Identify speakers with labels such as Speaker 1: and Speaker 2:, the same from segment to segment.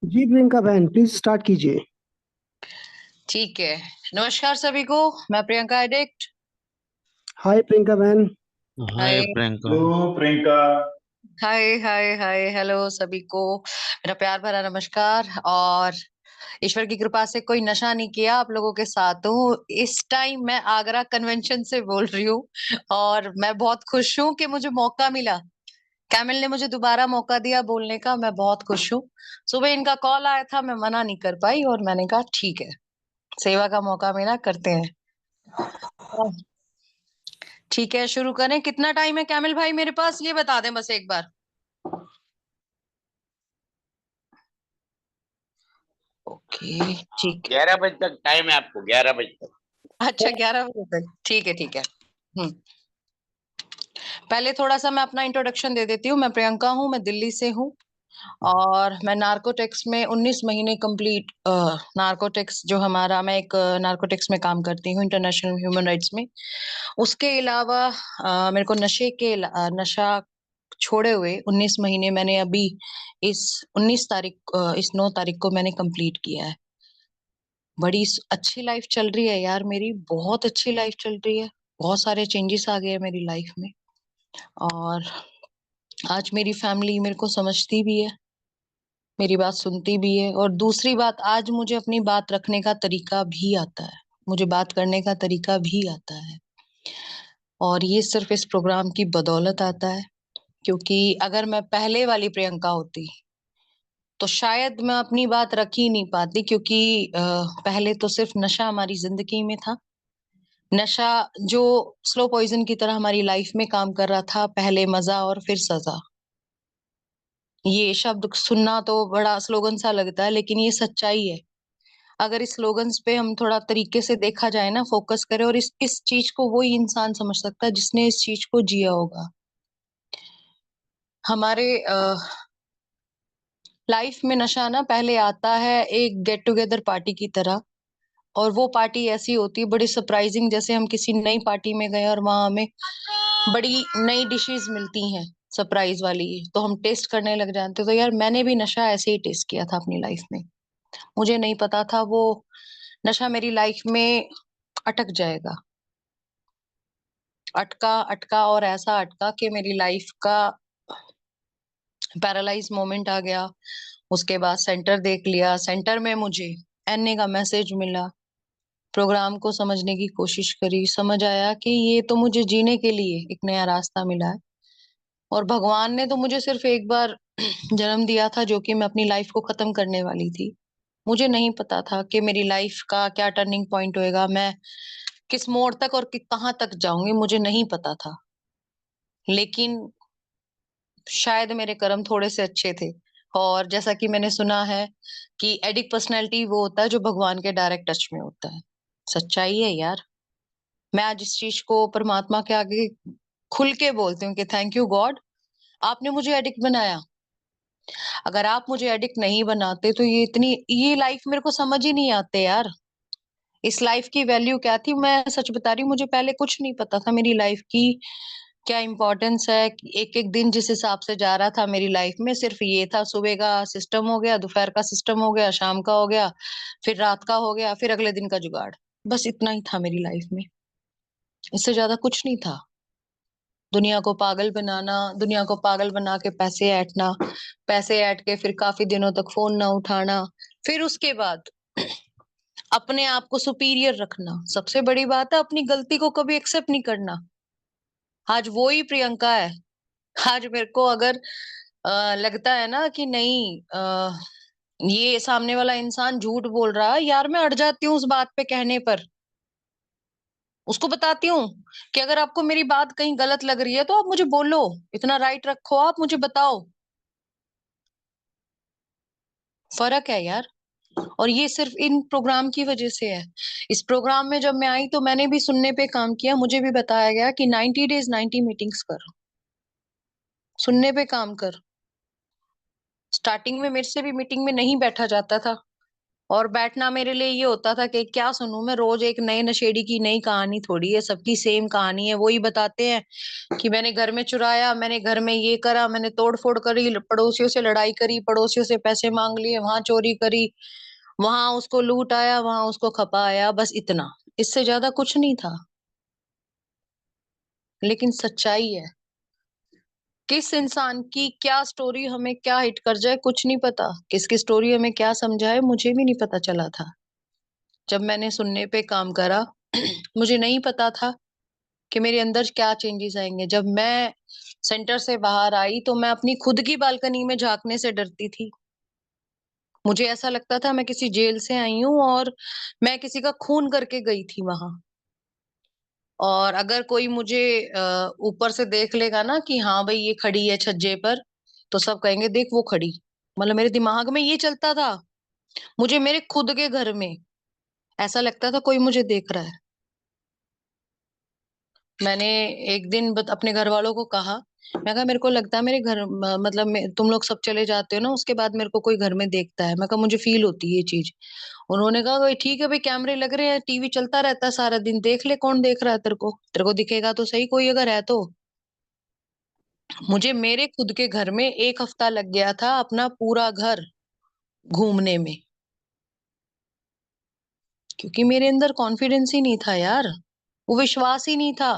Speaker 1: जी प्रियंका बहन, please start कीजिए।
Speaker 2: ठीक है। नमस्कार सभी को। मैं प्रियंका एडिक्ट।
Speaker 1: हाय प्रियंका बहन।
Speaker 3: हाय
Speaker 2: हाय
Speaker 3: प्रियंका।
Speaker 4: हेलो प्रियंका।
Speaker 2: हाय हाय हाय हेलो सभी को। मेरा प्यार भरा नमस्कार। और ईश्वर की कृपा से कोई नशा नहीं किया, आप लोगों के साथ हूँ इस टाइम। मैं आगरा कन्वेंशन से बोल रही हूँ और मैं बहुत खुश हूँ कि मुझे मौका मिला। कैमिल ने मुझे दोबारा मौका दिया बोलने का, मैं बहुत खुश हूँ। सुबह इनका कॉल आया था, मैं मना नहीं कर पाई और मैंने कहा ठीक है, सेवा का मौका मिला, करते हैं। ठीक है, शुरू करें। कितना टाइम है कैमिल भाई मेरे पास, ये बता दें बस एक बार। ओके ठीक है।
Speaker 3: 11 बजे तक टाइम है आपको, 11 बजे तक।
Speaker 2: अच्छा, 11 बजे तक, ठीक है ठीक है। हम्म। पहले थोड़ा सा मैं अपना इंट्रोडक्शन दे देती हूँ। मैं प्रियंका हूँ, मैं दिल्ली से हूँ और मैं नार्कोटिक्स में 19 महीने कंप्लीट, नार्कोटिक्स जो हमारा, मैं एक नार्कोटिक्स में काम करती हूँ इंटरनेशनल ह्यूमन राइट्स में। उसके अलावा मेरे को नशा छोड़े हुए 19 महीने मैंने अभी इस 19 तारीख इस 9 तारीख को मैंने कंप्लीट किया है। बड़ी अच्छी लाइफ चल रही है यार, मेरी बहुत अच्छी लाइफ चल रही है। बहुत सारे चेंजेस आ गए हैं मेरी लाइफ में। और आज मेरी फैमिली मेरे को समझती भी है, मेरी बात सुनती भी है। और दूसरी बात, आज मुझे अपनी बात रखने का तरीका भी आता है, मुझे बात करने का तरीका भी आता है। और ये सिर्फ इस प्रोग्राम की बदौलत आता है, क्योंकि अगर मैं पहले वाली प्रियंका होती तो शायद मैं अपनी बात रख ही नहीं पाती। क्योंकि पहले तो सिर्फ नशा हमारी जिंदगी में था। नशा जो स्लो पॉइजन की तरह हमारी लाइफ में काम कर रहा था। पहले मजा और फिर सजा। ये शब्द सुनना तो बड़ा स्लोगन सा लगता है, लेकिन ये सच्चाई है। अगर इस स्लोगन्स पे हम थोड़ा तरीके से देखा जाए ना, फोकस करें, और इस चीज को वही इंसान समझ सकता है जिसने इस चीज को जिया होगा। हमारे लाइफ में नशा ना पहले आता है एक गेट टुगेदर पार्टी की तरह। और वो पार्टी ऐसी होती है बड़ी सरप्राइजिंग, जैसे हम किसी नई पार्टी में गए और वहां हमें बड़ी नई डिशेस मिलती हैं सरप्राइज वाली, तो हम टेस्ट करने लग जाते। तो यार मैंने भी नशा ऐसे ही टेस्ट किया था अपनी लाइफ में। मुझे नहीं पता था वो नशा मेरी लाइफ में अटक जाएगा। अटका अटका और ऐसा अटका कि मेरी लाइफ का पैरालाइज मोमेंट आ गया। उसके बाद सेंटर देख लिया, सेंटर में मुझे एनए का मैसेज मिला। प्रोग्राम को समझने की कोशिश करी, समझ आया कि ये तो मुझे जीने के लिए एक नया रास्ता मिला है। और भगवान ने तो मुझे सिर्फ एक बार जन्म दिया था, जो कि मैं अपनी लाइफ को खत्म करने वाली थी। मुझे नहीं पता था कि मेरी लाइफ का क्या टर्निंग पॉइंट होएगा, मैं किस मोड़ तक और कहाँ तक जाऊंगी, मुझे नहीं पता था। लेकिन शायद मेरे कर्म थोड़े से अच्छे थे। और जैसा कि मैंने सुना है कि एडिक पर्सनैलिटी वो होता है जो भगवान के डायरेक्ट टच में होता है। सच्चाई है यार। मैं आज इस चीज को परमात्मा के आगे खुल के बोलती हूँ कि थैंक यू गॉड, आपने मुझे एडिक्ट बनाया। अगर आप मुझे एडिक्ट नहीं बनाते तो ये लाइफ मेरे को समझ ही नहीं आते यार। इस लाइफ की वैल्यू क्या थी, मैं सच बता रही हूँ, मुझे पहले कुछ नहीं पता था मेरी लाइफ की क्या इंपॉर्टेंस है। एक एक दिन जिस हिसाब से जा रहा था मेरी लाइफ में, सिर्फ ये था, सुबह का सिस्टम हो गया, दोपहर का सिस्टम हो गया, शाम का हो गया, फिर रात का हो गया, फिर अगले दिन का जुगाड़। बस इतना ही था मेरी लाइफ में, इससे ज्यादा कुछ नहीं था। दुनिया को पागल बनाना, दुनिया को पागल बना के पैसे ऐंठना, पैसे ऐंठ के फिर काफी दिनों तक फोन ना उठाना, फिर उसके बाद अपने आप को सुपीरियर रखना। सबसे बड़ी बात है, अपनी गलती को कभी एक्सेप्ट नहीं करना। आज वो ही प्रियंका है। आज मेरे को अगर लगता है ना कि नहीं, ये सामने वाला इंसान झूठ बोल रहा है, यार मैं अड़ जाती हूँ उस बात पे कहने पर। उसको बताती हूँ कि अगर आपको मेरी बात कहीं गलत लग रही है तो आप मुझे बोलो, इतना राइट रखो, आप मुझे बताओ। फर्क है यार। और ये सिर्फ इन प्रोग्राम की वजह से है। इस प्रोग्राम में जब मैं आई तो मैंने भी सुनने पे काम किया। मुझे भी बताया गया कि 90 डेज 90 मीटिंग्स कर, सुनने पे काम कर। स्टार्टिंग में मेरे से भी मीटिंग में नहीं बैठा जाता था और बैठना मेरे लिए ये होता था कि क्या सुनूं मैं, रोज एक नए नशेड़ी की नई कहानी थोड़ी है, सबकी सेम कहानी है। वही बताते हैं कि मैंने घर में चुराया, मैंने घर में ये करा, मैंने तोड़ फोड़ करी, पड़ोसियों से लड़ाई करी, पड़ोसियों से पैसे मांग लिए, वहां चोरी करी, वहां उसको लूट आया, वहां उसको खपाया, बस इतना, इससे ज्यादा कुछ नहीं था। लेकिन सच्चाई है, किस इंसान की क्या स्टोरी हमें क्या हिट कर जाए कुछ नहीं पता, किसकी स्टोरी हमें क्या समझाए मुझे भी नहीं पता चला था। जब मैंने सुनने पे काम करा मुझे नहीं पता था कि मेरे अंदर क्या चेंजेस आएंगे। जब मैं सेंटर से बाहर आई तो मैं अपनी खुद की बालकनी में झांकने से डरती थी। मुझे ऐसा लगता था मैं किसी जेल से आई हूँ और मैं किसी का खून करके गई थी वहां। और अगर कोई मुझे ऊपर से देख लेगा ना कि हाँ भाई ये खड़ी है छज्जे पर, तो सब कहेंगे देख वो खड़ी। मतलब मेरे दिमाग में ये चलता था। मुझे मेरे खुद के घर में ऐसा लगता था कोई मुझे देख रहा है। मैंने एक दिन अपने घर वालों को कहा, मैं कहा मेरे को लगता है मेरे घर मतलब तुम लोग सब चले जाते हो ना, उसके बाद मेरे को कोई घर में देखता है। मैं कहा मुझे फील होती है ये चीज। उन्होंने कहा भाई ठीक है भाई, कैमरे लग रहे हैं, टीवी चलता रहता है सारा दिन, देख ले कौन देख रहा है तेरे को दिखेगा तो सही कोई अगर है तो। मुझे मेरे खुद के घर में 1 हफ्ता लग गया था अपना पूरा घर घूमने में, क्योंकि मेरे अंदर कॉन्फिडेंस ही नहीं था यार, वो विश्वास ही नहीं था।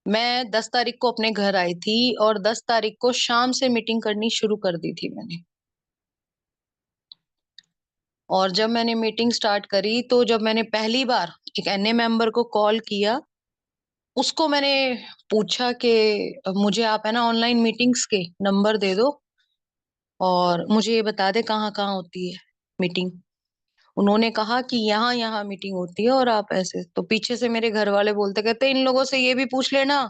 Speaker 2: मैं 10 तारीख को अपने घर आई थी और 10 तारीख को शाम से मीटिंग करनी शुरू कर दी थी मैंने। और जब मैंने मीटिंग स्टार्ट करी तो जब मैंने पहली बार एक एनए मेंबर को कॉल किया, उसको मैंने पूछा कि मुझे आप है ना ऑनलाइन मीटिंग्स के नंबर दे दो और मुझे ये बता दे कहाँ कहाँ होती है मीटिंग। उन्होंने कहा कि यहाँ यहाँ मीटिंग होती है और आप ऐसे, तो पीछे से मेरे घर वाले बोलते कहते इन लोगों से ये भी पूछ लेना,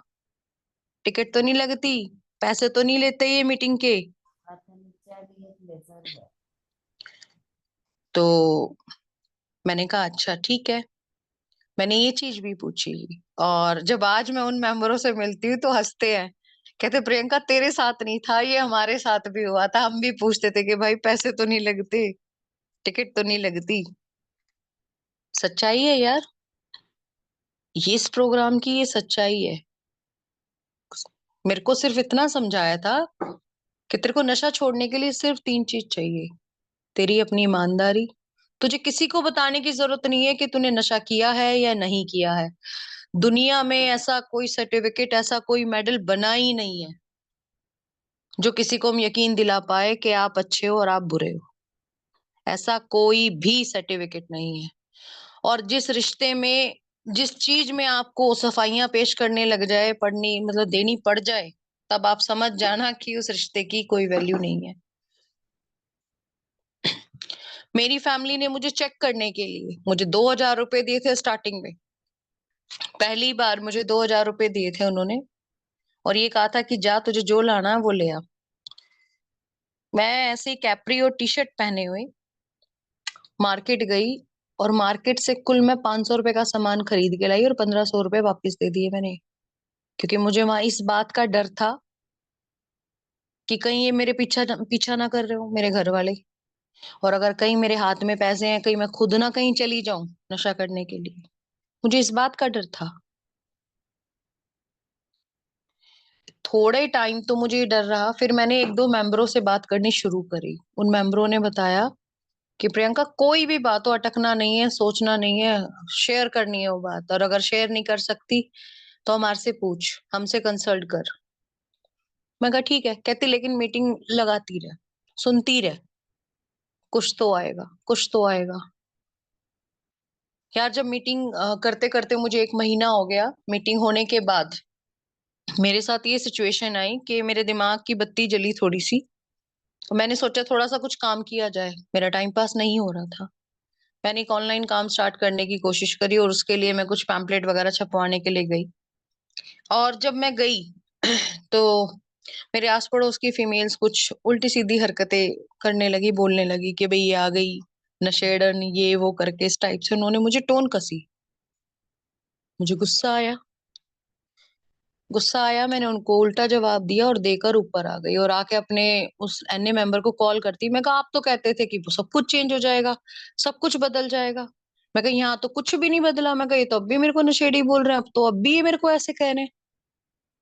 Speaker 2: टिकट तो नहीं लगती, पैसे तो नहीं लेते ये मीटिंग के। तो मैंने कहा अच्छा ठीक है, मैंने ये चीज भी पूछी। और जब आज मैं उन मेंबरों से मिलती हूँ तो हंसते हैं, कहते प्रियंका तेरे साथ नहीं था ये, हमारे साथ भी हुआ था, हम भी पूछते थे कि भाई पैसे तो नहीं लगते, टिकट तो नहीं लगती। सच्चाई है यार, ये इस प्रोग्राम की ये सच्चाई है। मेरे को सिर्फ इतना समझाया था कि तेरे को नशा छोड़ने के लिए सिर्फ 3 चीज चाहिए, तेरी अपनी ईमानदारी, तुझे किसी को बताने की जरूरत नहीं है कि तूने नशा किया है या नहीं किया है। दुनिया में ऐसा कोई सर्टिफिकेट, ऐसा कोई मेडल बना ही नहीं है जो किसी को हम यकीन दिला पाए कि आप अच्छे हो और आप बुरे हो। ऐसा कोई भी सर्टिफिकेट नहीं है। और जिस रिश्ते में, जिस चीज में आपको सफाइयां पेश करने लग जाए, पढ़नी मतलब देनी पड़ जाए, तब आप समझ जाना कि उस रिश्ते की कोई वैल्यू नहीं है। मेरी फैमिली ने मुझे चेक करने के लिए मुझे 2,000 रुपए दिए थे स्टार्टिंग में। पहली बार मुझे 2,000 रुपए दिए थे उन्होंने, और ये कहा था कि जा तुझे जो लाना है वो ले आ। मैं ऐसे ही कैप्री और टी शर्ट पहने हुए मार्केट गई, और मार्केट से कुल मैं 500 रुपए का सामान खरीद के लाई और 1,500 रुपए वापस दे दिए मैंने, क्योंकि मुझे वहां इस बात का डर था कि कहीं ये मेरे पीछा ना कर रहे हो मेरे घर वाले, और अगर कहीं मेरे हाथ में पैसे हैं, कहीं मैं खुद ना कहीं चली जाऊं नशा करने के लिए, मुझे इस बात का डर था। थोड़े टाइम तो मुझे डर रहा, फिर मैंने 1-2 मेंबरों से बात करनी शुरू करी। उन मेंबरों ने बताया कि प्रियंका कोई भी बात हो, अटकना नहीं है, सोचना नहीं है, शेयर करनी है वो बात, और अगर शेयर नहीं कर सकती तो हमारे से पूछ, हमसे कंसल्ट कर। मैं कहा ठीक है, कहती लेकिन मीटिंग लगाती रहे, सुनती रहे, कुछ तो आएगा, कुछ तो आएगा। यार जब मीटिंग करते करते मुझे 1 महीना हो गया, मीटिंग होने के बाद मेरे साथ ये सिचुएशन आई कि मेरे दिमाग की बत्ती जली थोड़ी सी। तो मैंने सोचा थोड़ा सा कुछ काम किया जाए, मेरा टाइम पास नहीं हो रहा था। मैंने एक ऑनलाइन काम स्टार्ट करने की कोशिश करी और उसके लिए मैं कुछ पैम्पलेट वगैरह छपवाने के लिए गई। और जब मैं गई तो मेरे आस पड़ोस की फीमेल्स कुछ उल्टी सीधी हरकतें करने लगी, बोलने लगी कि भाई ये आ गई नशेड़न, ये वो करके इस टाइप से उन्होंने मुझे टोन कसी। मुझे गुस्सा आया। गुस्सा आया, मैंने उनको उल्टा जवाब दिया और देकर ऊपर आ गई और आके अपने उस एनए मेंबर को कॉल करती। मैं कहा आप तो कहते थे कि सब कुछ चेंज हो जाएगा, सब कुछ बदल जाएगा। मैं कहा यहाँ तो कुछ भी नहीं बदला। मैं कहा ये तो अब भी मेरे को नशेड़ी बोल रहे हैं, अब तो अब भी ये मेरे को ऐसे कह रहे हैं।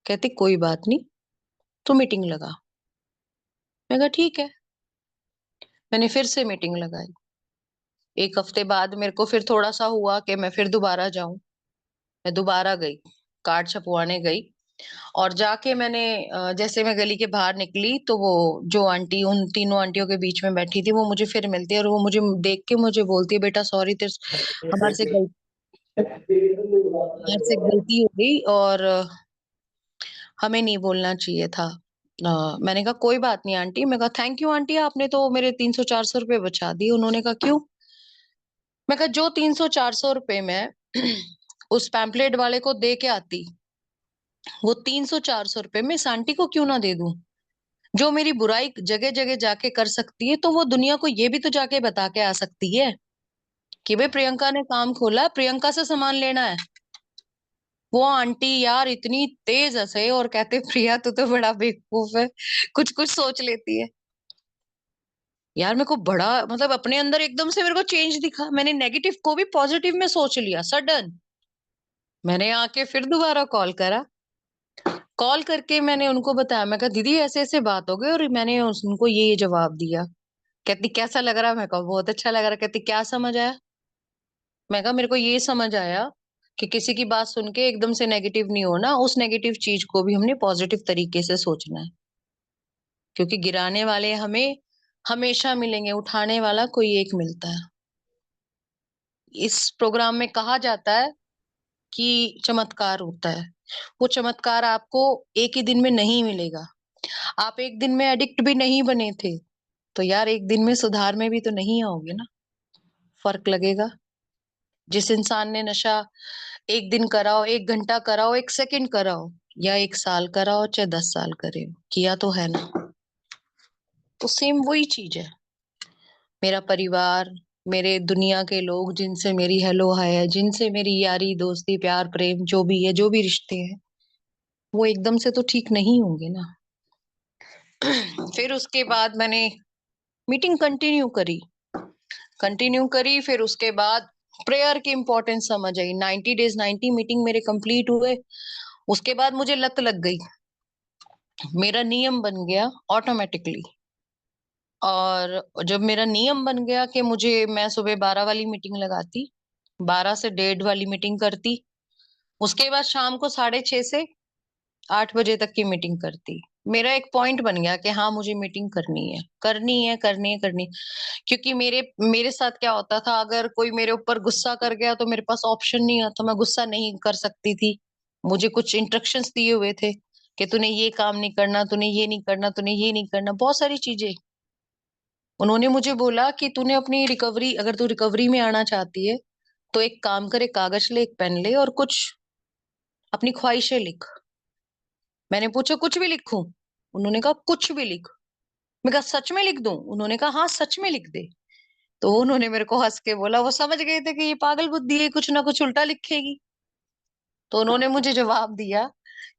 Speaker 2: कहती कोई बात नहीं, तू मीटिंग लगा। मैं कहा ठीक है। मैंने फिर से मीटिंग लगाई। 1 हफ्ते बाद मेरे को फिर थोड़ा-सा हुआ कि मैं फिर दोबारा जाऊँ। मैं दोबारा गई, कार्ड छपवाने गई और जाके मैंने जैसे मैं गली के बाहर निकली तो वो जो आंटी उन तीनों आंटियों के बीच में बैठी थी, वो मुझे फिर मिलती है और वो मुझे देख के मुझे बोलती है, "बेटा सॉरी हमारे से गल हमारे से गलती हो गई और हमें नहीं बोलना चाहिए था।" मैंने कहा, "कोई बात नहीं आंटी।" मैं कहा, "थैंक यू आंटी, आपने तो मेरे 300-400 रुपए बचा दिए।" उन्होंने कहा, "क्यों?" मैं कहा जो 300-400 रुपए मैं उस पैम्पलेट वाले को दे के आती, वो 300-400 रुपए मैं इस आंटी को क्यों ना दे दूं? जो मेरी बुराई जगह-जगह जाके कर सकती है, तो वो दुनिया को ये भी तो जाके बता के आ सकती है कि भाई प्रियंका ने काम खोला, प्रियंका से सामान लेना है। वो आंटी यार इतनी तेज हंसे और कहते प्रिया तू तो बड़ा बेवकूफ है, कुछ-कुछ सोच लेती है। यार मेरे को बड़ा मतलब अपने अंदर एकदम से मेरे को चेंज दिखा। मैंने नेगेटिव को भी पॉजिटिव में सोच लिया सडन। मैंने आके फिर दोबारा कॉल करा। कॉल करके मैंने उनको बताया, मैं कहा दीदी ऐसे-ऐसे बात हो गई और मैंने उनको ये जवाब दिया। कहती कैसा लग रहा है? मैं कहा बहुत अच्छा लग रहा है। कहती क्या समझ आया? मैं कहा मेरे को ये समझ आया कि किसी की बात सुन के एकदम से नेगेटिव नहीं होना, उस नेगेटिव चीज़ को भी हमने पॉजिटिव तरीके से सोचना है। क्योंकि गिराने वाले हमें हमेशा मिलेंगे, उठाने वाला कोई एक मिलता है। इस प्रोग्राम में कहा जाता है कि चमत्कार होता है। वो चमत्कार आपको एक ही दिन में नहीं मिलेगा। आप एक दिन में एडिक्ट भी नहीं बने थे, तो यार एक दिन में सुधार में भी तो नहीं आओगे ना, फ़र्क लगेगा। जिस इंसान ने नशा 1 दिन कराओ, 1 घंटा कराओ, 1 सेकंड कराओ या 1 साल कराओ, चाहे 10 साल करे, किया तो है ना। तो सेम वही चीज़ है। मेरा परिवार, मेरे दुनिया के लोग जिनसे मेरी हेलो हाय है, जिनसे मेरी यारी, दोस्ती, प्यार, प्रेम जो भी है, जो भी रिश्ते हैं, वो एकदम से तो ठीक नहीं होंगे ना। फिर उसके बाद मैंने मीटिंग कंटिन्यू करी फिर उसके बाद प्रेयर की इम्पोर्टेंस समझ आई। 90 डेज़ 90 मीटिंग मेरे कंप्लीट हुए। उसके बाद मुझे लत लग गई। मेरा नियम बन गया ऑटोमैटिकली और जब मेरा नियम बन गया कि मैं सुबह 12 वाली मीटिंग लगाती, 12 से 1:30 वाली मीटिंग करती, उसके बाद शाम को 6:30 से 8 बजे तक की मीटिंग करती। मेरा एक पॉइंट बन गया कि हाँ, मुझे मीटिंग करनी है, करनी है, करनी है, करनी है। क्योंकि मेरे मेरे साथ क्या होता था अगर कोई मेरे ऊपर गुस्सा कर गया तो मेरे पास ऑप्शन नहीं था, मैं गुस्सा नहीं कर सकती थी। मुझे कुछ इंस्ट्रक्शंस दिए हुए थे कि तूने ये काम नहीं करना, तूने ये नहीं करना, तूने ये नहीं करना, बहुत सारी चीज़ें। उन्होंने मुझे बोला कि तूने अपनी रिकवरी अगर तू रिकवरी में आना चाहती है, तो एक काम कर, एक कागज़ ले, एक पेन ले और कुछ अपनी ख्वाहिशें लिख। मैंने पूछा कुछ भी लिखूं? उन्होंने कहा कुछ भी लिख। मैं कहा सच में लिख दूं? उन्होंने कहा हाँ सच में लिख दे। तो उन्होंने मेरे को हंस के बोला वो समझ गए थे कि ये पागल बुद्धि है कुछ ना कुछ उल्टा लिखेगी। तो उन्होंने मुझे जवाब दिया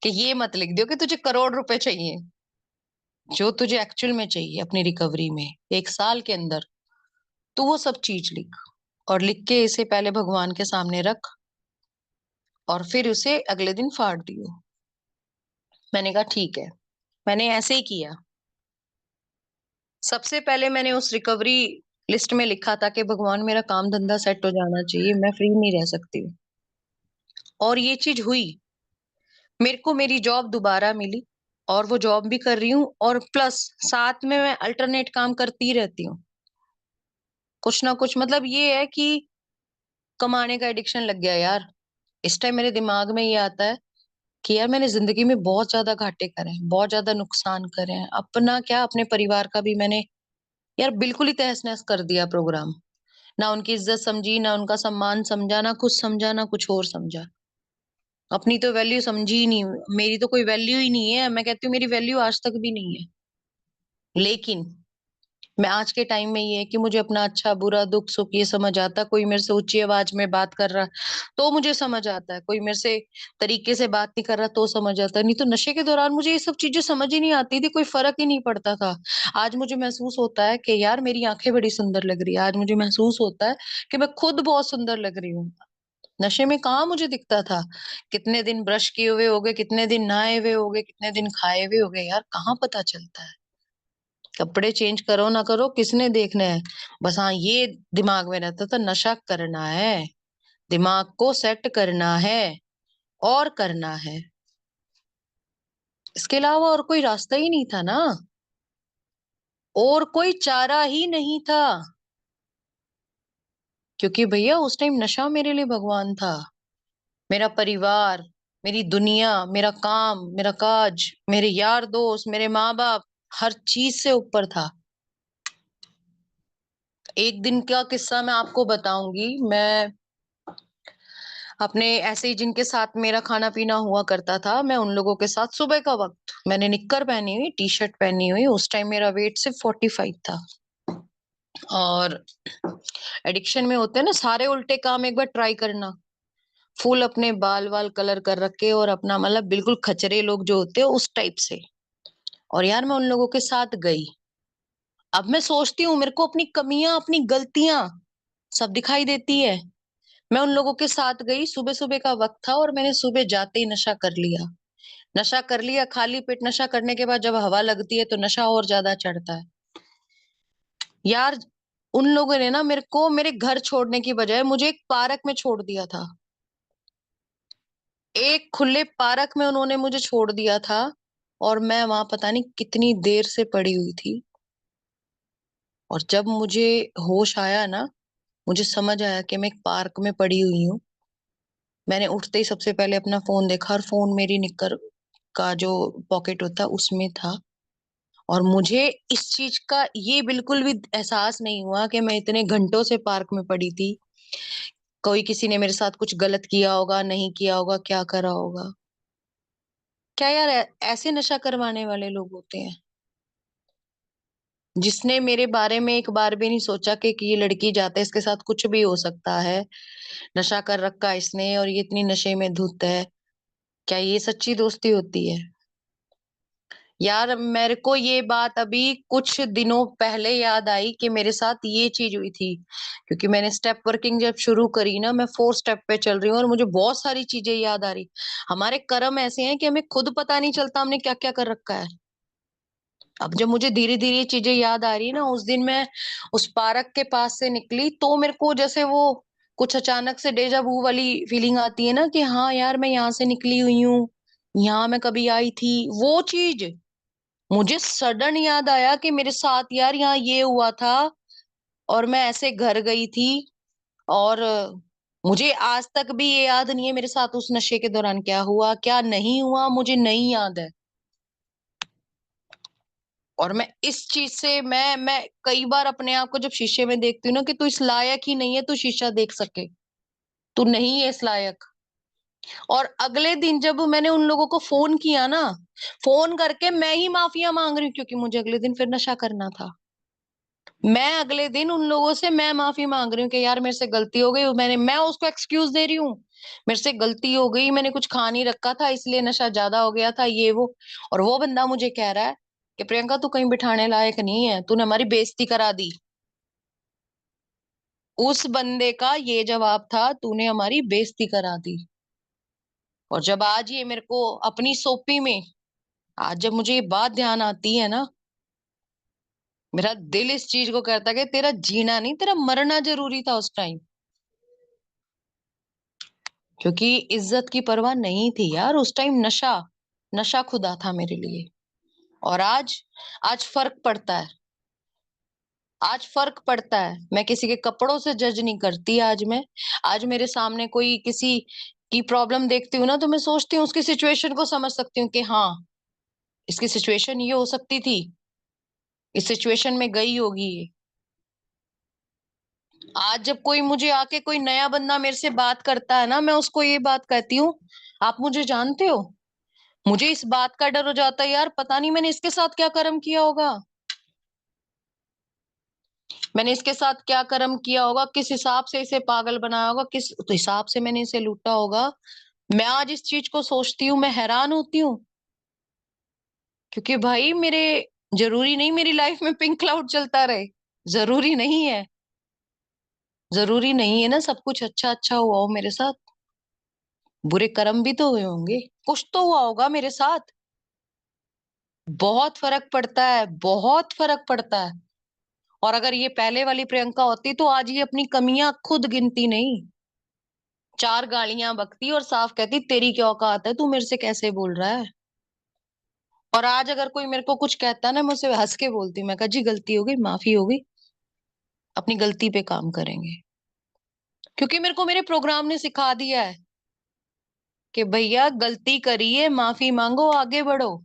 Speaker 2: कि ये मत लिख दियो कि तुझे करोड़ रुपए चाहिए। जो तुझे एक्चुअल में चाहिए अपनी रिकवरी में 1 साल के अंदर तू वो सब चीज लिख और लिख के इसे पहले भगवान के सामने रख और फिर उसे अगले दिन फाड़ दियो। मैंने कहा ठीक है। मैंने ऐसे ही किया। सबसे पहले मैंने उस रिकवरी लिस्ट में लिखा था कि भगवान मेरा काम धंधा सेट हो जाना चाहिए, मैं फ्री नहीं रह सकती हूँ। और ये चीज हुई। मेरे को मेरी जॉब दोबारा मिली और वो जॉब भी कर रही हूँ और प्लस साथ में मैं अल्टरनेट काम करती रहती हूँ। कुछ ना कुछ मतलब ये है कि कमाने का एडिक्शन लग गया यार। इस टाइम मेरे दिमाग में ये आता है कि यार मैंने जिंदगी में बहुत ज्यादा घाटे करे हैं, बहुत ज्यादा नुकसान करे हैं। अपना क्या अपने परिवार का भी मैंने यार बिल्कुल ही तहस-नहस कर दिया प्रोग्राम। ना उनकी इज्जत समझी, ना उनका सम्मान समझा, ना कुछ समझा, ना कुछ और समझा। अपनी तो वैल्यू समझी ही नहीं। मेरी तो कोई वैल्यू ही नहीं है। मैं कहती हूँ मेरी वैल्यू आज तक भी नहीं है। लेकिन मैं आज के टाइम में ये है कि मुझे अपना अच्छा बुरा दुख सुख ये समझ आता है। कोई मेरे से ऊंची आवाज में बात कर रहा तो मुझे समझ आता है, कोई मेरे से तरीके से बात नहीं कर रहा तो समझ आता है। नहीं तो नशे के दौरान मुझे ये सब चीजें समझ ही नहीं आती थी, कोई फर्क ही नहीं पड़ता था। आज मुझे महसूस होता है कि यार मेरी आंखें बड़ी सुंदर लग रही है, आज मुझे महसूस होता है कि मैं खुद बहुत सुंदर लग रही हूँ। नशे में कहाँ मुझे दिखता था। कितने दिन ब्रश किए हुए हो गए, कितने दिन नहाए हुए हो गए, कितने दिन खाए हुए हो गए, यार कहाँ पता चलता है। कपड़े चेंज करो ना करो किसने देखना है। बस हाँ ये दिमाग में रहता था, नशा करना है, दिमाग को सेट करना है और करना है। इसके अलावा और कोई रास्ता ही नहीं था ना, और कोई चारा ही नहीं था। क्योंकि भैया उस टाइम नशा मेरे लिए भगवान था। मेरा परिवार, मेरी दुनिया, मेरा काम, मेरा काज, मेरे यार दोस्त, मेरे माँ बाप, हर चीज से ऊपर था। एक दिन का किस्सा मैं आपको बताऊंगी। मैं अपने ऐसे ही जिनके साथ मेरा खाना पीना हुआ करता था, मैं उन लोगों के साथ सुबह का वक्त, मैंने निक्कर पहनी हुई, टी शर्ट पहनी हुई। उस टाइम मेरा वेट सिर्फ 45 था। और एडिक्शन में होते हैं ना सारे उल्टे काम, एक बार ट्राई करना। फुल अपने बाल वाल कलर कर रखे और अपना मतलब बिल्कुल खचरे लोग जो होते हैं उस टाइप से। और यार मैं उन लोगों के साथ गई। अब मैं सोचती हूँ मेरे को अपनी कमियां अपनी गलतियां सब दिखाई देती है। मैं उन लोगों के साथ गई, सुबह सुबह का वक्त था और मैंने सुबह जाते ही नशा कर लिया। नशा कर लिया, खाली पेट नशा करने के बाद जब हवा लगती है तो नशा और ज्यादा चढ़ता है। यार उन लोगों ने ना मेरे को मेरे घर छोड़ने की बजाय मुझे एक पार्क में छोड़ दिया था। एक खुले पार्क में उन्होंने मुझे छोड़ दिया था। और मैं वहां पता नहीं कितनी देर से पड़ी हुई थी। और जब मुझे होश आया ना, मुझे समझ आया कि मैं एक पार्क में पड़ी हुई हूँ। मैंने उठते ही सबसे पहले अपना फोन देखा और फोन मेरी निक्कर का जो पॉकेट होता उसमें था। और मुझे इस चीज का ये बिल्कुल भी एहसास नहीं हुआ कि मैं इतने घंटों से पार्क में पड़ी थी। कोई किसी ने मेरे साथ कुछ गलत किया होगा, नहीं किया होगा, क्या करा होगा। क्या यार ऐसे नशा करवाने वाले लोग होते हैं। जिसने मेरे बारे में एक बार भी नहीं सोचा कि ये लड़की जाते इसके साथ कुछ भी हो सकता है। नशा कर रखा है इसने और ये इतनी नशे में धुत है। क्या ये सच्ची दोस्ती होती है। यार मेरे को ये बात अभी कुछ दिनों पहले याद आई कि मेरे साथ ये चीज हुई थी। क्योंकि मैंने स्टेप वर्किंग जब शुरू करी ना, मैं 4 स्टेप पे चल रही हूँ और मुझे बहुत सारी चीजें याद आ रही। हमारे कर्म ऐसे हैं कि हमें खुद पता नहीं चलता हमने क्या क्या कर रखा है। अब जब मुझे धीरे धीरे ये चीजें याद आ रही है ना, उस दिन मैं उस पार्क के पास से निकली तो मेरे को जैसे वो कुछ अचानक से डेजा वू वाली फीलिंग आती है ना कि हाँ यार मैं यहाँ से निकली हुई हूँ, यहाँ मैं कभी आई थी। वो चीज मुझे सडन याद आया कि मेरे साथ यार यहाँ ये हुआ था और मैं ऐसे घर गई थी। और मुझे आज तक भी ये याद नहीं है मेरे साथ उस नशे के दौरान क्या हुआ क्या नहीं हुआ, मुझे नहीं याद है। और मैं इस चीज से मैं कई बार अपने आप को जब शीशे में देखती हूँ ना कि तू इस लायक ही नहीं है तू शीशा देख सके, तू नहीं है इस लायक। और अगले दिन जब मैंने उन लोगों को फोन किया ना, फोन करके मैं ही माफिया मांग रही हूँ क्योंकि मुझे अगले दिन फिर नशा करना था। मैं अगले दिन उन लोगों से मैं माफी मांग रही हूँ कि यार मेरे से गलती हो गई, मैं उसको एक्सक्यूज दे रही हूँ। मेरे से गलती हो गई, मैंने कुछ खा नहीं रखा था इसलिए नशा ज्यादा हो गया था ये वो। और वो बंदा मुझे कह रहा है कि प्रियंका तू कहीं बिठाने लायक नहीं है, तूने हमारी बेइज्जती करा दी। उस बंदे का ये जवाब था, तूने हमारी बेइज्जती करा दी। और जब आज ये मेरे को अपनी सोपी में, आज जब मुझे ये बात ध्यान आती है ना, मेरा दिल इस चीज को कहता है कि तेरा जीना नहीं तेरा मरना जरूरी था उस टाइम। क्योंकि इज्जत की परवाह नहीं थी यार उस टाइम। नशा नशा खुदा था मेरे लिए। और आज फर्क पड़ता है। आज फर्क पड़ता है, मैं किसी के कपड़ों से जज नहीं करती। आज मेरे सामने कोई किसी की प्रॉब्लम देखती हूँ ना तो मैं सोचती हूँ उसकी सिचुएशन को समझ सकती हूँ कि हाँ इसकी सिचुएशन ये हो सकती थी, इस सिचुएशन में गई होगी ये। आज जब कोई मुझे आके कोई नया बंदा मेरे से बात करता है ना, मैं उसको ये बात कहती हूँ, आप मुझे जानते हो। मुझे इस बात का डर हो जाता है यार पता नहीं मैंने इसके साथ क्या कर्म किया होगा। मैंने इसके साथ क्या कर्म किया होगा, किस हिसाब से इसे पागल बनाया होगा, किस हिसाब से मैंने इसे लूटा होगा। मैं आज इस चीज को सोचती हूँ, मैं हैरान होती हूँ। क्योंकि भाई मेरे जरूरी नहीं मेरी लाइफ में पिंक क्लाउड चलता रहे, जरूरी नहीं है, जरूरी नहीं है ना सब कुछ अच्छा अच्छा हुआ हो मेरे साथ। बुरे कर्म भी तो हुए होंगे, कुछ तो हुआ होगा मेरे साथ। बहुत फर्क पड़ता है, बहुत फर्क पड़ता है। और अगर ये पहले वाली प्रियंका होती तो आज ये अपनी कमियां खुद गिनती नहीं, 4 गालियां बकती और साफ कहती तेरी क्या औकात है, तू मेरे से कैसे बोल रहा है। और आज अगर कोई मेरे को कुछ कहता है ना, मैं उसे हंस के बोलती हूँ, मैं कहा जी गलती हो गई, माफी हो गई, अपनी गलती पे काम करेंगे। क्योंकि मेरे को मेरे प्रोग्राम ने सिखा दिया है कि भैया गलती करिए, माफी मांगो, आगे बढ़ो।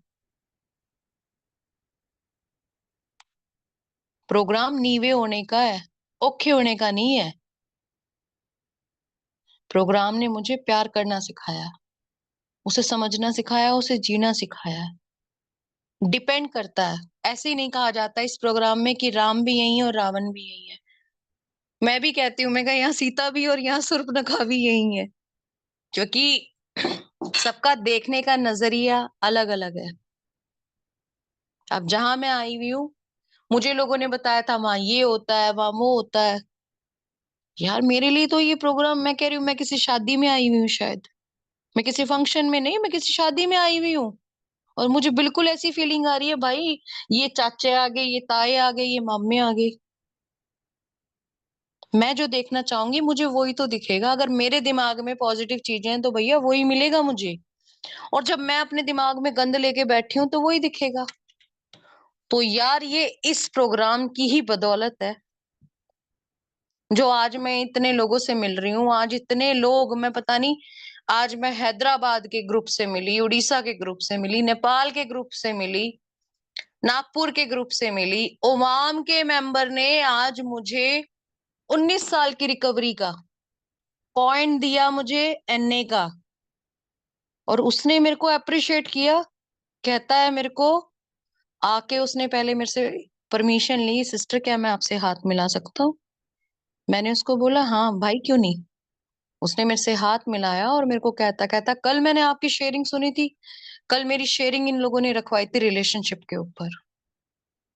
Speaker 2: प्रोग्राम नीवे होने का है, औखे होने का नहीं है। प्रोग्राम ने मुझे प्यार करना सिखाया, उसे समझना सिखाया, उसे जीना सिखाया। डिपेंड करता है, ऐसे ही नहीं कहा जाता इस प्रोग्राम में कि राम भी यही है और रावण भी यही है। मैं भी कहती हूँ, मैं कहा यहाँ सीता भी और यहाँ शूर्पणखा भी यही है। क्योंकि सबका देखने का नजरिया अलग अलग है। अब जहां मैं आई हुई हूँ, मुझे लोगों ने बताया था वहां ये होता है, वहां वो होता है। यार मेरे लिए तो ये प्रोग्राम, मैं कह रही हूँ मैं किसी शादी में आई हुई हूँ शायद, मैं किसी फंक्शन में नहीं, मैं किसी शादी में आई हुई हूँ। और मुझे बिल्कुल ऐसी फीलिंग आ रही है भाई, ये चाचे आ गए, ये ताए आ गए, ये मामे आ गए। मैं जो देखना चाहूंगी मुझे वही तो दिखेगा। अगर मेरे दिमाग में पॉजिटिव चीजें हैं तो भैया वही मिलेगा मुझे। और जब मैं अपने दिमाग में गंद लेके बैठी हूं तो वही दिखेगा। तो यार ये इस प्रोग्राम की ही बदौलत है जो आज मैं इतने लोगों से मिल रही हूँ। आज इतने लोग, मैं पता नहीं, आज मैं हैदराबाद के ग्रुप से मिली, उड़ीसा के ग्रुप से मिली, नेपाल के ग्रुप से मिली, नागपुर के ग्रुप से मिली। ओमाम के मेंबर ने आज मुझे 19 साल की रिकवरी का पॉइंट दिया, मुझे एनए का। और उसने मेरे को अप्रिशिएट किया, कहता है मेरे को आके, उसने पहले मेरे से परमिशन ली, सिस्टर क्या मैं आपसे हाथ मिला सकता हूँ। मैंने उसको बोला हाँ भाई क्यों नहीं। उसने मेरे से हाथ मिलाया और मेरे को कहता कहता कल मैंने आपकी शेयरिंग सुनी थी, कल मेरी शेयरिंग इन लोगों ने रखवाई थी रिलेशनशिप के ऊपर।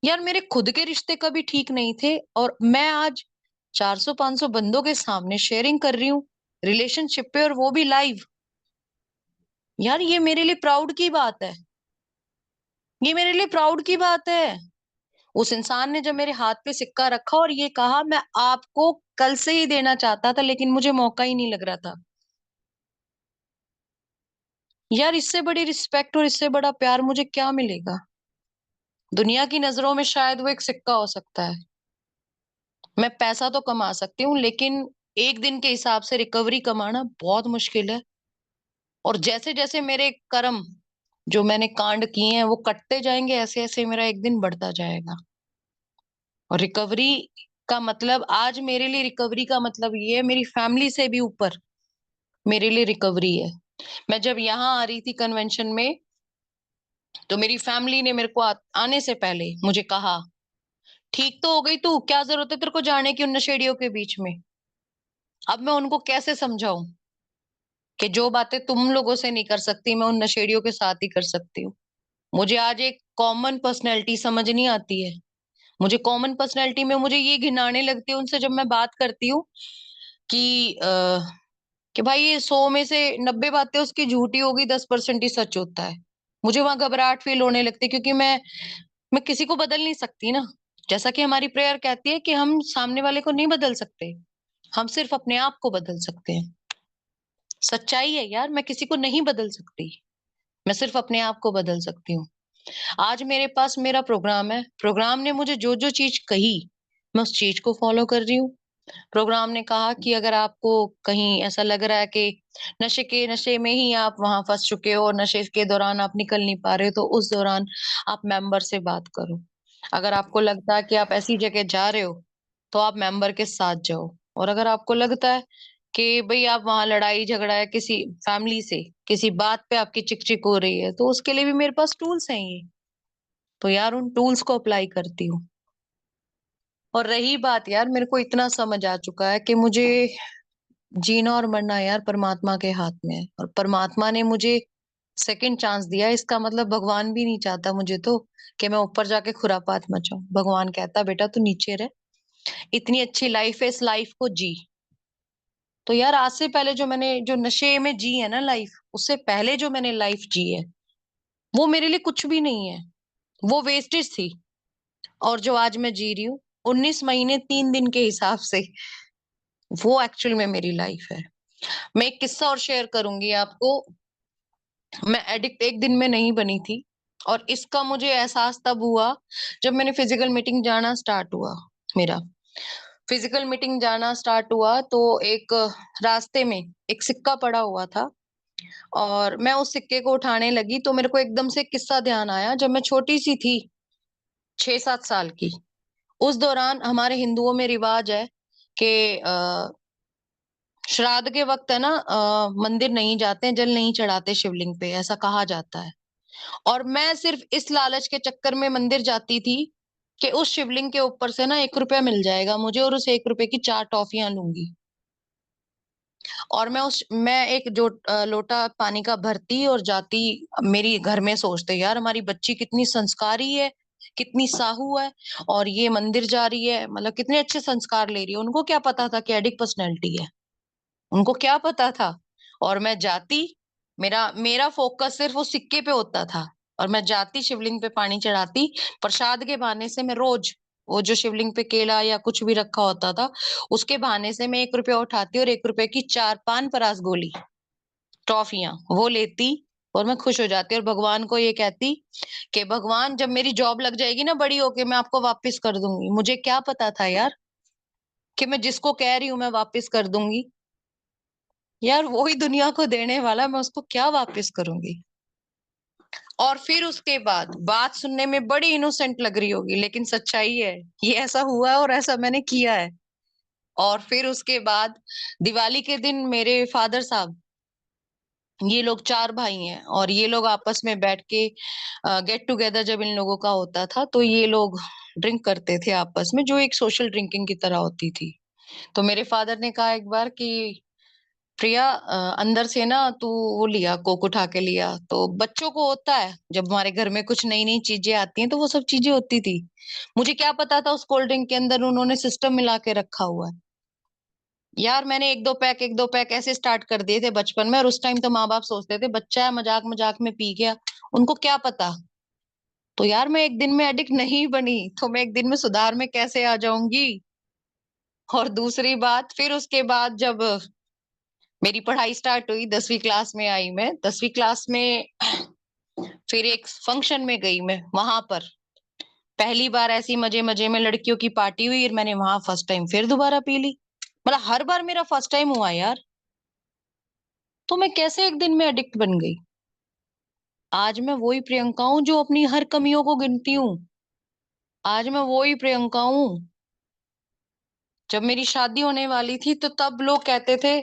Speaker 2: यार मेरे खुद के रिश्ते कभी ठीक नहीं थे और मैं आज 400-500 बंदों के सामने शेयरिंग कर रही हूँ रिलेशनशिप पे, और वो भी लाइव। यार ये मेरे लिए प्राउड की बात है, ये मेरे लिए प्राउड की बात है। उस इंसान ने जब मेरे हाथ पे सिक्का रखा और ये कहा मैं आपको कल से ही देना चाहता था लेकिन मुझे मौका ही नहीं लग रहा था। यार इससे बड़ी रिस्पेक्ट और इससे बड़ा प्यार मुझे क्या मिलेगा। दुनिया की नजरों में शायद वो एक सिक्का हो सकता है। मैं पैसा तो कमा सकती हूँ लेकिन एक दिन के हिसाब से रिकवरी कमाना बहुत मुश्किल है। और जैसे जैसे मेरे कर्म, जो मैंने कांड किए हैं, वो कटते जाएंगे, ऐसे ऐसे मेरा एक दिन बढ़ता जाएगा। और रिकवरी का मतलब, आज मेरे लिए रिकवरी का मतलब ये है, मेरी फैमिली से भी ऊपर मेरे लिए रिकवरी है। मैं जब यहाँ आ रही थी कन्वेंशन में, तो मेरी फैमिली ने मेरे को आने से पहले मुझे कहा ठीक तो हो गई तू, क्या जरूरत है तेरे को जाने की उन नशेड़ियों के बीच में। अब मैं उनको कैसे समझाऊं कि जो बातें तुम लोगों से नहीं कर सकती मैं उन नशेड़ियों के साथ ही कर सकती हूँ। मुझे आज एक कॉमन पर्सनैलिटी समझ नहीं आती है। मुझे कॉमन पर्सनैलिटी में मुझे ये घिनाने लगती है उनसे जब मैं बात करती हूँ कि कि भाई ये 100 में से 90 बातें उसकी झूठी होगी, 10% ही सच होता है। मुझे वहां घबराहट फील होने लगती है क्योंकि मैं किसी को बदल नहीं सकती ना। जैसा कि हमारी प्रेयर कहती है कि हम सामने वाले को नहीं बदल सकते, हम सिर्फ अपने आप को बदल सकते हैं। सच्चाई है यार, मैं किसी को नहीं बदल सकती, मैं सिर्फ अपने आप को बदल सकती हूँ। आज मेरे पास मेरा प्रोग्राम है, प्रोग्राम ने मुझे जो जो चीज कही मैं उस चीज को फॉलो कर रही हूँ। प्रोग्राम ने कहा कि अगर आपको कहीं ऐसा लग रहा है कि नशे में ही आप वहां फंस चुके हो और नशे के दौरान आप निकल नहीं पा रहे हो, तो उस दौरान आप मेंबर से बात करो। अगर आपको लगता है कि आप ऐसी जगह जा रहे हो तो आप मेंबर के साथ जाओ। और अगर आपको लगता है कि भाई आप वहां लड़ाई झगड़ा है किसी फैमिली से, किसी बात पे आपकी चिक चिक हो रही है, तो उसके लिए भी मेरे पास टूल्स हैं ये। तो यार उन टूल्स को अप्लाई करती हूँ। और रही बात यार, मेरे को इतना समझ आ चुका है कि मुझे जीना और मरना यार परमात्मा के हाथ में है, और परमात्मा ने मुझे सेकंड चांस दिया। इसका मतलब भगवान भी नहीं चाहता मुझे तो कि मैं ऊपर जाके खुरापात मचाऊं। भगवान कहता बेटा तू नीचे रह, इतनी अच्छी लाइफ है, इस लाइफ को जी। तो यार आज से पहले जो मैंने जो नशे में जी है ना लाइफ, उससे पहले जो मैंने लाइफ जी है वो मेरे लिए कुछ भी नहीं है, वो वेस्टेज थी। और जो आज मैं जी रही हूँ 19 महीने 3 दिन के हिसाब से, वो एक्चुअल में मेरी लाइफ है। मैं एक किस्सा और शेयर करूंगी आपको। मैं एडिक्ट एक दिन में नहीं बनी थी, और इसका मुझे एहसास तब हुआ जब मैंने फिजिकल मीटिंग जाना स्टार्ट हुआ। मेरा फिजिकल मीटिंग जाना स्टार्ट हुआ तो एक रास्ते में एक सिक्का पड़ा हुआ था, और मैं उस सिक्के को उठाने लगी तो मेरे को एकदम से एक किस्सा ध्यान आया। जब मैं छोटी सी थी, 6-7 साल की, उस दौरान हमारे हिंदुओं में रिवाज है कि श्राद्ध के वक्त है ना, मंदिर नहीं जाते हैं, जल नहीं चढ़ाते शिवलिंग पे, ऐसा कहा जाता है। और मैं सिर्फ इस लालच के चक्कर में मंदिर जाती थी कि उस शिवलिंग के ऊपर से ना 1 रुपया मिल जाएगा मुझे, और उस 1 रुपए की 4 टॉफियां लूंगी। और मैं एक जो लोटा पानी का भरती और जाती। मेरी घर में सोचते यार हमारी बच्ची कितनी संस्कारी है, कितनी साहू है, और ये मंदिर जा रही है, मतलब कितने अच्छे संस्कार ले रही है। उनको क्या पता था कि एडिक पर्सनैलिटी है, उनको क्या पता था। और मैं जाती, मेरा मेरा फोकस सिर्फ वो सिक्के पे होता था, और मैं जाती शिवलिंग पे पानी चढ़ाती। प्रसाद के बहाने से मैं रोज वो जो शिवलिंग पे केला या कुछ भी रखा होता था, उसके बहाने से मैं 1 रुपया उठाती और 1 रुपए की 4 पान परास गोली टॉफियां वो लेती, और मैं खुश हो जाती और भगवान को ये कहती कि भगवान जब मेरी जॉब लग जाएगी ना बड़ी होके, मैं आपको वापस कर दूंगी। मुझे क्या पता था यार कि मैं जिसको कह रही हूँ मैं वापस कर दूंगी, यार वो ही दुनिया को देने वाला, मैं उसको क्या वापस करूंगी। और फिर उसके बाद बात सुनने में बड़ी इनोसेंट लग रही होगी, लेकिन सच्चाई है, ये ऐसा हुआ है और ऐसा मैंने किया है। और फिर उसके बाद दिवाली के दिन मेरे फादर साहब, ये लोग 4 भाई हैं, और ये लोग आपस में बैठ के गेट टुगेदर जब इन लोगों का होता था तो ये लोग ड्रिंक करते थे आपस में, जो एक सोशल ड्रिंकिंग की तरह होती थी। तो मेरे फादर ने कहा एक बार कि प्रिया, अंदर से ना तू वो लिया, कोक उठा के लिया। तो बच्चों को होता है जब हमारे घर में कुछ नई नई चीजें आती हैं तो वो सब चीजें होती थी। मुझे क्या पता था उस कोल्ड ड्रिंक के अंदर उन्होंने सिस्टम मिला के रखा हुआ है। यार मैंने एक दो पैक ऐसे स्टार्ट कर दिए थे बचपन में, और उस टाइम तो माँ बाप सोचते थे बच्चा है, मजाक मजाक में पी गया, उनको क्या पता। तो यार मैं एक दिन में एडिक्ट नहीं बनी, तो मैं एक दिन में सुधार में कैसे आ जाऊंगी। और दूसरी बात, फिर उसके बाद जब मेरी पढ़ाई स्टार्ट हुई, 10वीं क्लास में आई मैं, 10वीं क्लास में फिर एक फंक्शन में गई मैं, वहां पर पहली बार ऐसी मजे मजे में लड़कियों की पार्टी हुई, और मैंने वहां फर्स्ट टाइम फिर दोबारा पी ली। मतलब हर बार मेरा फर्स्ट टाइम हुआ यार। तो मैं कैसे एक दिन में एडिक्ट बन गई। आज मैं वही प्रियंका हूँ जो अपनी हर कमियों को गिनती हूँ। आज मैं वही प्रियंका हूँ। जब मेरी शादी होने वाली थी तो तब लोग कहते थे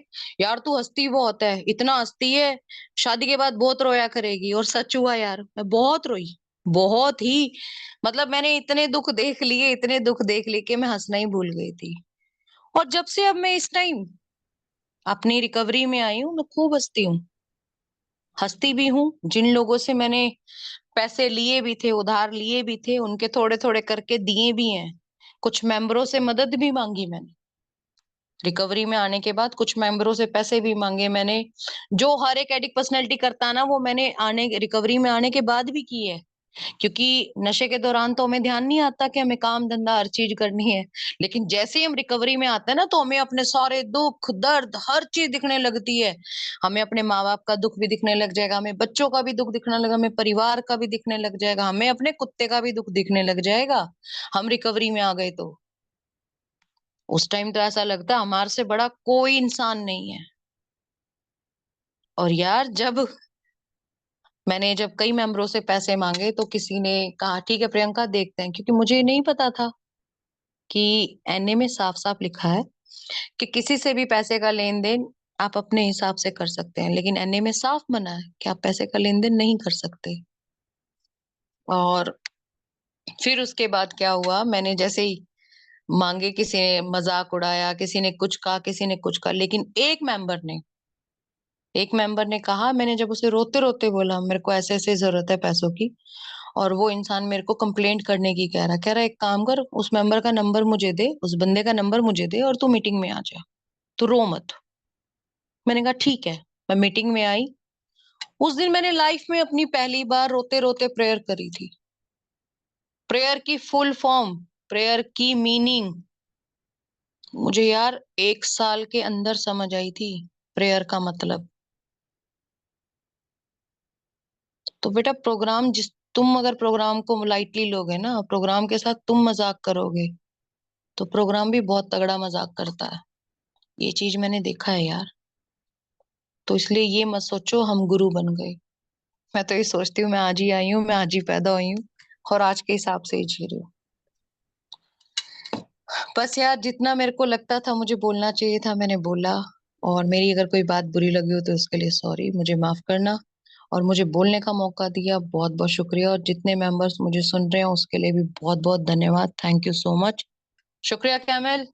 Speaker 2: यार तू हंसती बहुत है, इतना हंसती है, शादी के बाद बहुत रोया करेगी। और सच हुआ यार, मैं बहुत रोई, बहुत ही। मतलब मैंने इतने दुख देख लिए, इतने दुख देख लिए कि मैं हंसना ही भूल गई थी। और जब से अब मैं इस टाइम अपनी रिकवरी में आई हूँ, मैं खूब हंसती हूँ, हंसती भी हूँ। जिन लोगों से मैंने पैसे लिए भी थे, उधार लिए भी थे, उनके थोड़े थोड़े करके दिए भी हैं। कुछ मेंबरों से मदद भी मांगी मैंने, रिकवरी में आने के बाद कुछ मेंबरों से पैसे भी मांगे मैंने। जो हर एक एडिक्ट पर्सनैलिटी करता है ना, वो मैंने आने रिकवरी में आने के बाद भी की है। क्योंकि नशे के दौरान तो हमें ध्यान नहीं आता कि हमें काम धंधा हर चीज करनी है, लेकिन जैसे ही हम रिकवरी में आते हैं ना तो हमें अपने सारे दुख दर्द हर चीज दिखने लगती है। हमें अपने माँ बाप का दुख भी दिखने लग जाएगा, हमें बच्चों का भी दुख दिखने लगा, हमें परिवार का भी दिखने लग जाएगा, हमें अपने कुत्ते का भी दुख दिखने लग जाएगा। हम रिकवरी में आ गए तो उस टाइम तो ऐसा लगता है हमारे से बड़ा कोई इंसान नहीं है। और यार जब कई मेंबरों से पैसे मांगे तो किसी ने कहा ठीक है प्रियंका देखते हैं, क्योंकि मुझे नहीं पता था कि एनए में साफ साफ लिखा है कि किसी से भी पैसे का लेन देन आप अपने हिसाब से कर सकते हैं, लेकिन एनए में साफ मना है कि आप पैसे का लेन देन नहीं कर सकते। और फिर उसके बाद क्या हुआ, मैंने जैसे ही मांगे, किसी ने मजाक उड़ाया, किसी ने कुछ कहा, किसी ने कुछ कहा, लेकिन एक मेंबर ने कहा, मैंने जब उसे रोते रोते बोला मेरे को ऐसे ऐसे जरूरत है पैसों की, और वो इंसान मेरे को कंप्लेंट करने की कह रहा एक काम कर, उस मेंबर का नंबर मुझे दे, उस बंदे का नंबर मुझे दे, और तू मीटिंग में आ जा, तू रो मत। मैंने कहा ठीक है। मैं मीटिंग में आई। उस दिन मैंने लाइफ में अपनी पहली बार रोते रोते प्रेयर करी थी। प्रेयर की फुल फॉर्म, प्रेयर की मीनिंग मुझे यार 1 साल के अंदर समझ आई थी, प्रेयर का मतलब। तो बेटा तुम अगर प्रोग्राम को लाइटली लोगे ना, प्रोग्राम के साथ तुम मजाक करोगे, तो प्रोग्राम भी बहुत तगड़ा मजाक करता है। ये चीज मैंने देखा है यार। तो इसलिए ये मत सोचो हम गुरु बन गए। मैं तो ये सोचती हूँ मैं आज ही आई हूँ, मैं आज ही पैदा हुई हूँ, और आज के हिसाब से ही जी रही हूँ। बस यार, जितना मेरे को लगता था मुझे बोलना चाहिए था, मैंने बोला। और मेरी अगर कोई बात बुरी लगी हो तो उसके लिए सॉरी, मुझे माफ करना। और मुझे बोलने का मौका दिया, बहुत बहुत शुक्रिया। और जितने मेंबर्स मुझे सुन रहे हैं उसके लिए भी बहुत बहुत धन्यवाद। Thank you so much. शुक्रिया कैमल।